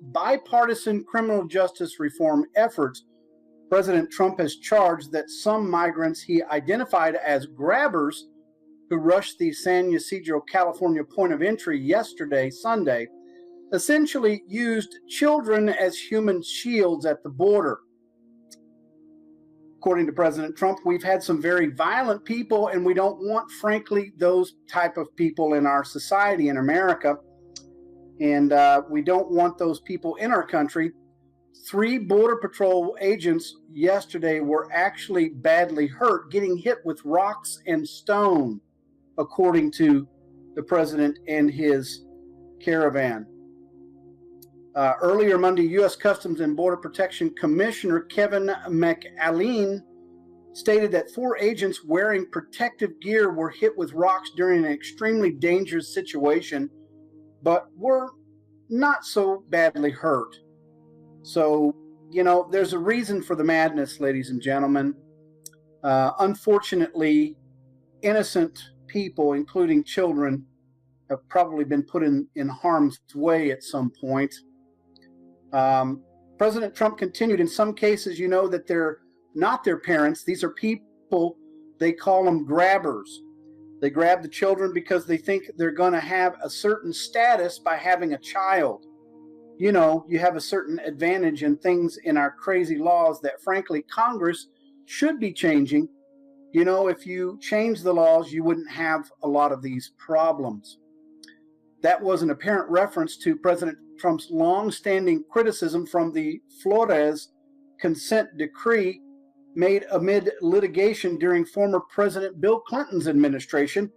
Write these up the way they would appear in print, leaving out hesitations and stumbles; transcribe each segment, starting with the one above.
bipartisan criminal justice reform efforts, President Trump has charged that some migrants he identified as grabbers who rushed the San Ysidro, California point of entry yesterday, Sunday, essentially used children as human shields at the border. According to President Trump, we've had some very violent people, and we don't want, frankly, those type of people in our society in America. And we don't want those people in our country. 3 Border Patrol agents yesterday were actually badly hurt, getting hit with rocks and stone, according to the president and his caravan. Earlier Monday, U.S. Customs and Border Protection Commissioner Kevin McAleen stated that 4 agents wearing protective gear were hit with rocks during an extremely dangerous situation, but were not so badly hurt. So, you know, there's a reason for the madness, ladies and gentlemen. Unfortunately, innocent people, including children, have probably been put in harm's way at some point. President Trump continued, in some cases, you know that they're not their parents. These are people, they call them grabbers. They grab the children because they think they're going to have a certain status by having a child. You know, you have a certain advantage in things in our crazy laws that, frankly, Congress should be changing. You know, if you change the laws, you wouldn't have a lot of these problems. That was an apparent reference to President Trump's long-standing criticism from the Flores consent decree made amid litigation during former President Bill Clinton's administration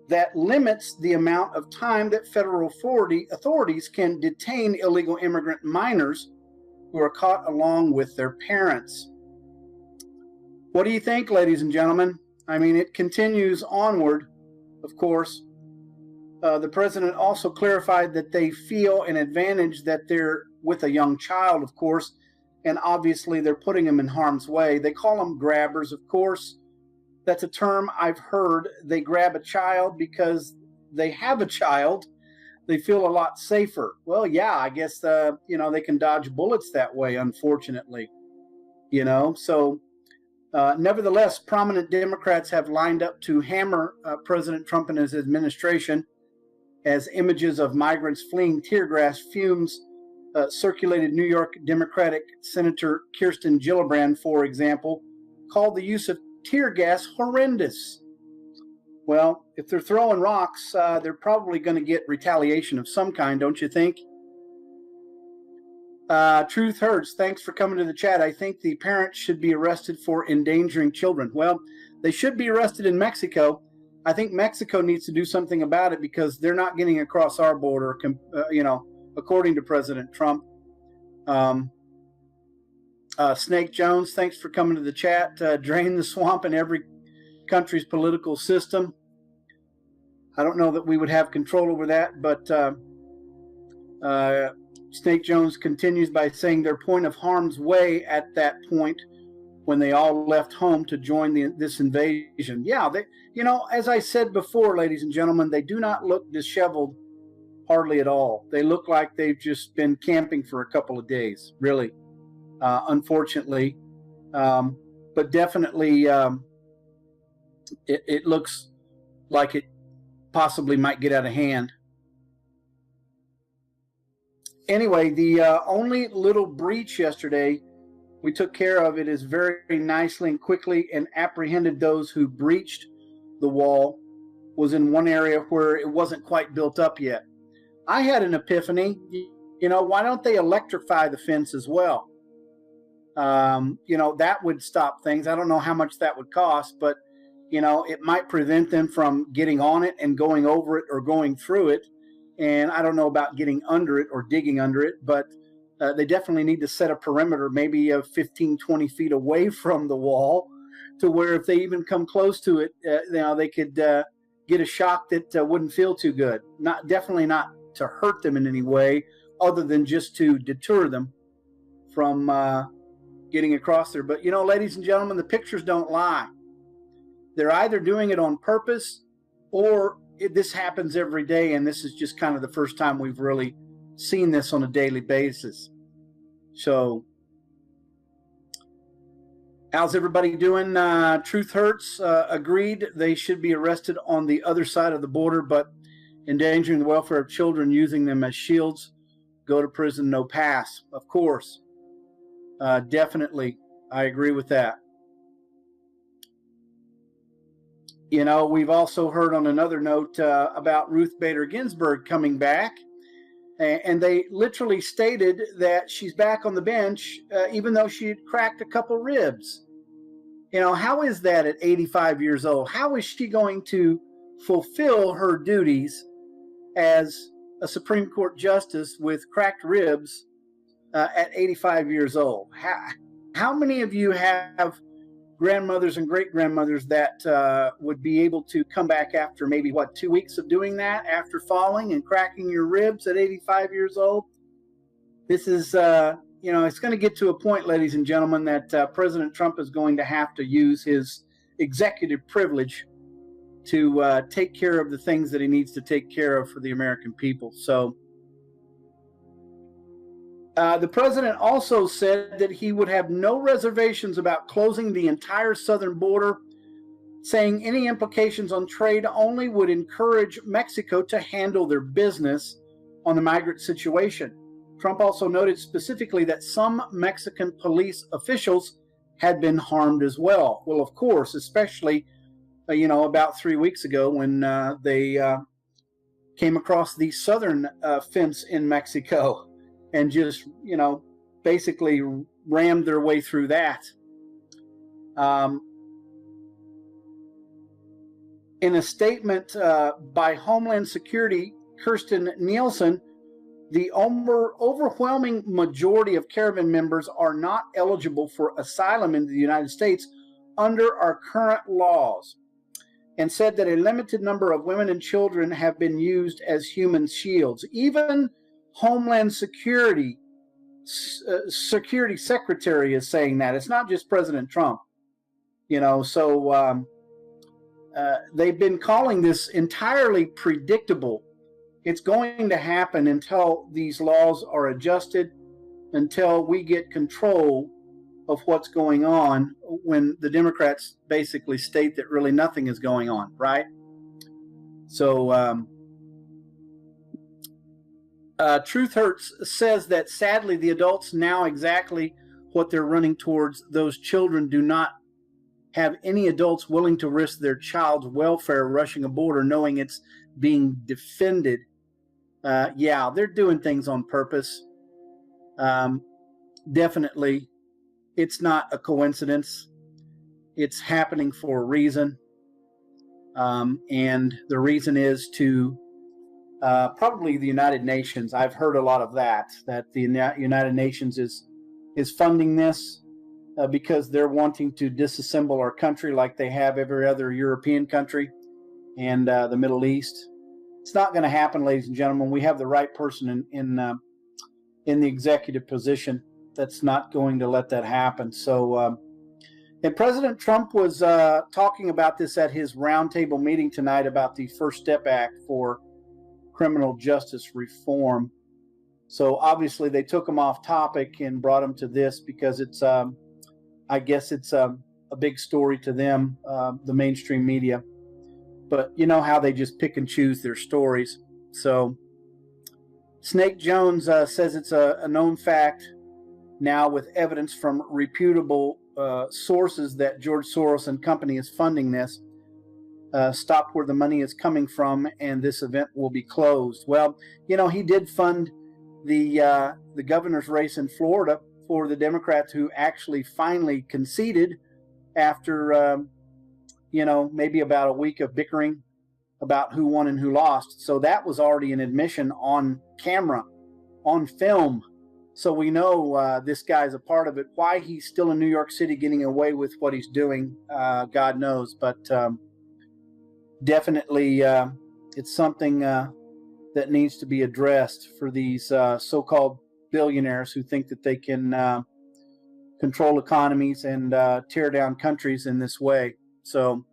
that limits the amount of time that federal authorities can detain illegal immigrant minors who are caught along with their parents. What do you think, ladies and gentlemen? I mean, it continues onward, of course. The president also clarified that they feel an advantage that they're with a young child, of course, and obviously they're putting them in harm's way. They call them grabbers, of course. That's a term I've heard. They grab a child because they have a child. They feel a lot safer. Well, yeah, I guess, you know, they can dodge bullets that way, unfortunately. You know, so nevertheless, prominent Democrats have lined up to hammer President Trump and his administration as images of migrants fleeing tear gas fumes circulated. New York Democratic Senator Kirsten Gillibrand, for example, called the use of tear gas horrendous. Well, if they're throwing rocks, they're probably going to get retaliation of some kind, don't you think? Truth Hurts, thanks for coming to the chat. I think the parents should be arrested for endangering children. Well, they should be arrested in Mexico. I think Mexico needs to do something about it because they're not getting across our border, you know, according to President Trump. Snake Jones, thanks for coming to the chat. Drain the swamp in every country's political system. I don't know that we would have control over that, but Snake Jones continues by saying their point of harm's way at that point when they all left home to join this invasion. Yeah, they, you know, as I said before, ladies and gentlemen, they do not look disheveled hardly at all. They look like they've just been camping for a couple of days, really, unfortunately. But definitely it looks like it possibly might get out of hand. Anyway, the only little breach yesterday, we took care of it is very nicely and quickly and apprehended those who breached the wall. Was in one area where it wasn't quite built up yet. I had an epiphany. You know, why don't they electrify the fence as well? You know, that would stop things. I don't know how much that would cost, but, you know, it might prevent them from getting on it and going over it or going through it. And I don't know about getting under it or digging under it, but they definitely need to set a perimeter, maybe 15, 20 feet away from the wall, to where if they even come close to it, you know, they could get a shock that wouldn't feel too good. Definitely not to hurt them in any way, other than just to deter them from getting across there. But, you know, ladies and gentlemen, the pictures don't lie. They're either doing it on purpose or this happens every day, and this is just kind of the first time we've really seeing this on a daily basis. So, how's everybody doing? Truth Hurts agreed they should be arrested on the other side of the border, but endangering the welfare of children, using them as shields, go to prison, no pass. Of course. Definitely. I agree with that. You know, we've also heard on another note about Ruth Bader Ginsburg coming back. And they literally stated that she's back on the bench, even though she had cracked a couple ribs. You know, how is that at 85 years old? How is she going to fulfill her duties as a Supreme Court justice with cracked ribs at 85 years old? How many of you have grandmothers and great-grandmothers that would be able to come back after maybe, 2 weeks of doing that, after falling and cracking your ribs at 85 years old? This is, you know, it's going to get to a point, ladies and gentlemen, that President Trump is going to have to use his executive privilege to take care of the things that he needs to take care of for the American people. So the president also said that he would have no reservations about closing the entire southern border, saying any implications on trade only would encourage Mexico to handle their business on the migrant situation. Trump also noted specifically that some Mexican police officials had been harmed as well. Well, of course, especially, you know, about 3 weeks ago when they came across the southern fence in Mexico and just, you know, basically rammed their way through that. In a statement by Homeland Security, Kirsten Nielsen, the overwhelming majority of caravan members are not eligible for asylum in the United States under our current laws, and said that a limited number of women and children have been used as human shields. Even Homeland Security Secretary is saying that. It's not just President Trump, you know. So they've been calling this entirely predictable. It's going to happen until these laws are adjusted, until we get control of what's going on, when the Democrats basically state that really nothing is going on, right? So Truth Hurts says that sadly the adults know exactly what they're running towards. Those children do not have any adults willing to risk their child's welfare rushing a border knowing it's being defended. Yeah, they're doing things on purpose. Definitely, it's not a coincidence. It's happening for a reason. And the reason is to probably the United Nations. I've heard a lot of that the United Nations is funding this because they're wanting to disassemble our country like they have every other European country and the Middle East. It's not going to happen, ladies and gentlemen. We have the right person in the executive position that's not going to let that happen. So, and President Trump was talking about this at his roundtable meeting tonight about the First Step Act for criminal justice reform. So obviously they took him off topic and brought him to this because it's, I guess it's a big story to them, the mainstream media. But you know how they just pick and choose their stories. So Snake Jones says it's a known fact now with evidence from reputable sources that George Soros and company is funding this. Stopped where the money is coming from, and this event will be closed. Well, you know, he did fund the governor's race in Florida for the Democrats, who actually finally conceded after, you know, maybe about a week of bickering about who won and who lost. So that was already an admission on camera, on film. So we know this guy's a part of it. Why he's still in New York City getting away with what he's doing, God knows. But definitely it's something that needs to be addressed for these so-called billionaires who think that they can control economies and tear down countries in this way. So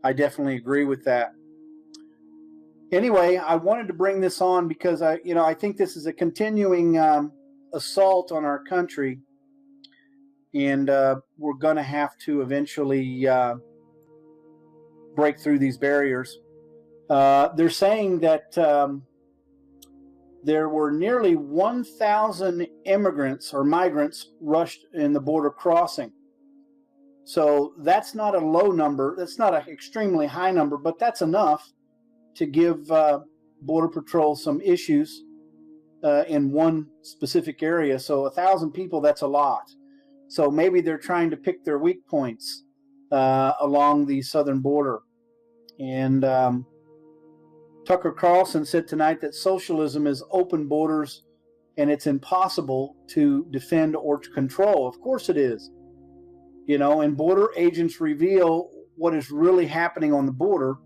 I definitely agree with that. Anyway, I wanted to bring this on because I think this is a continuing assault on our country, and we're going to have to eventually break through these barriers. They're saying that there were nearly 1,000 immigrants or migrants rushed in the border crossing. So that's not a low number. That's not an extremely high number, but that's enough to give Border Patrol some issues in one specific area. So 1,000 people, that's a lot. So maybe they're trying to pick their weak points along the southern border. And Tucker Carlson said tonight that socialism is open borders and it's impossible to defend or to control. Of course it is. And border agents reveal what is really happening on the border.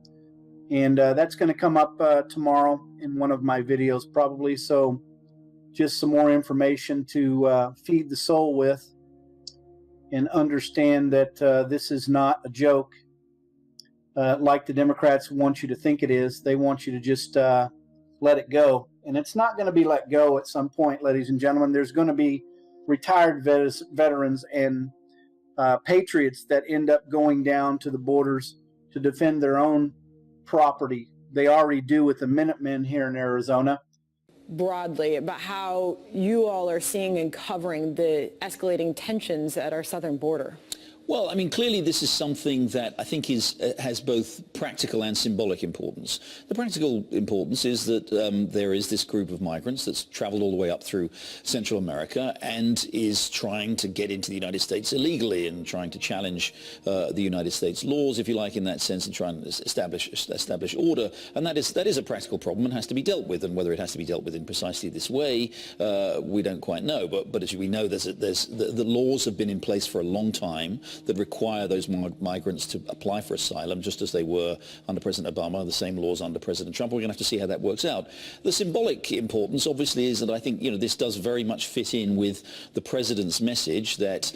And that's going to come up tomorrow in one of my videos probably. So just some more information to feed the soul with and understand that this is not a joke like the Democrats want you to think it is. They want you to just let it go. And it's not going to be let go at some point, ladies and gentlemen. There's going to be retired veterans and patriots that end up going down to the borders to defend their own property. They already do with the Minutemen here in Arizona. Broadly about how you all are seeing and covering the escalating tensions at our southern border. Well, I mean, clearly this is something that I think has both practical and symbolic importance. The practical importance is that there is this group of migrants that's traveled all the way up through Central America and is trying to get into the United States illegally and trying to challenge the United States laws, if you like, in that sense, and trying to establish order. And that is a practical problem and has to be dealt with. And whether it has to be dealt with in precisely this way, we don't quite know. But as we know, the laws have been in place for a long time that require those migrants to apply for asylum, just as they were under President Obama, the same laws under President Trump. We're going to have to see how that works out. The symbolic importance, obviously, is that I think this does very much fit in with the president's message that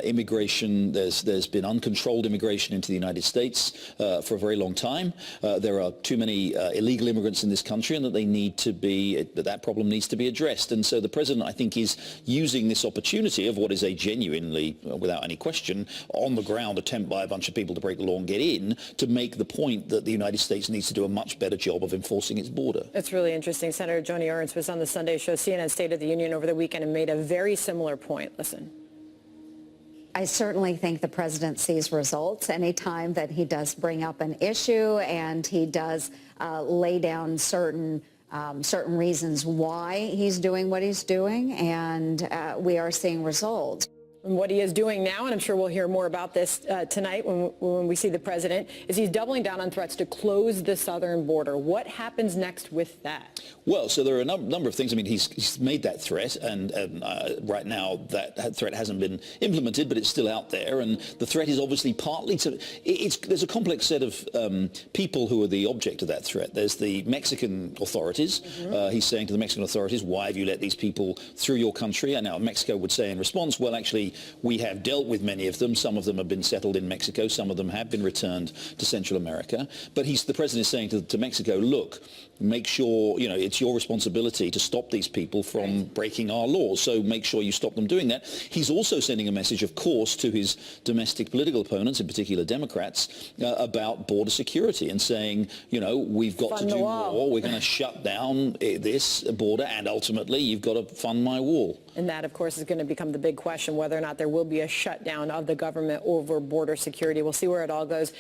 immigration, there's been uncontrolled immigration into the United States for a very long time. There are too many illegal immigrants in this country, and that that problem needs to be addressed. And so the president, I think, is using this opportunity of what is a genuinely, without any question, on the ground attempt by a bunch of people to break the law and get in, to make the point that the United States needs to do a much better job of enforcing its border. It's really interesting. Senator Joni Ernst was on the Sunday show, CNN State of the Union, over the weekend and made a very similar point. Listen. I certainly think the president sees results anytime that he does bring up an issue and he does lay down certain reasons why he's doing what he's doing, and we are seeing results. And what he is doing now, and I'm sure we'll hear more about this tonight when we see the president, is he's doubling down on threats to close the southern border. What happens next with that? Well, so there are a number of things. I mean, he's made that threat, and right now that threat hasn't been implemented, but it's still out there. And the threat is obviously partly there's a complex set of people who are the object of that threat. There's the Mexican authorities. He's saying to the Mexican authorities, why have you let these people through your country? And now Mexico would say in response, well, actually, we have dealt with many of them. Some of them have been settled in Mexico. Some of them have been returned to Central America. But the president is saying to Mexico, look, make sure, it's your responsibility to stop these people from breaking our laws. So make sure you stop them doing that. He's also sending a message, of course, to his domestic political opponents, in particular Democrats, about border security and saying, we've got to do more. We're going to shut down this border, and ultimately you've got to fund my wall. And that, of course, is going to become the big question, whether or not there will be a shutdown of the government over border security. We'll see where it all goes.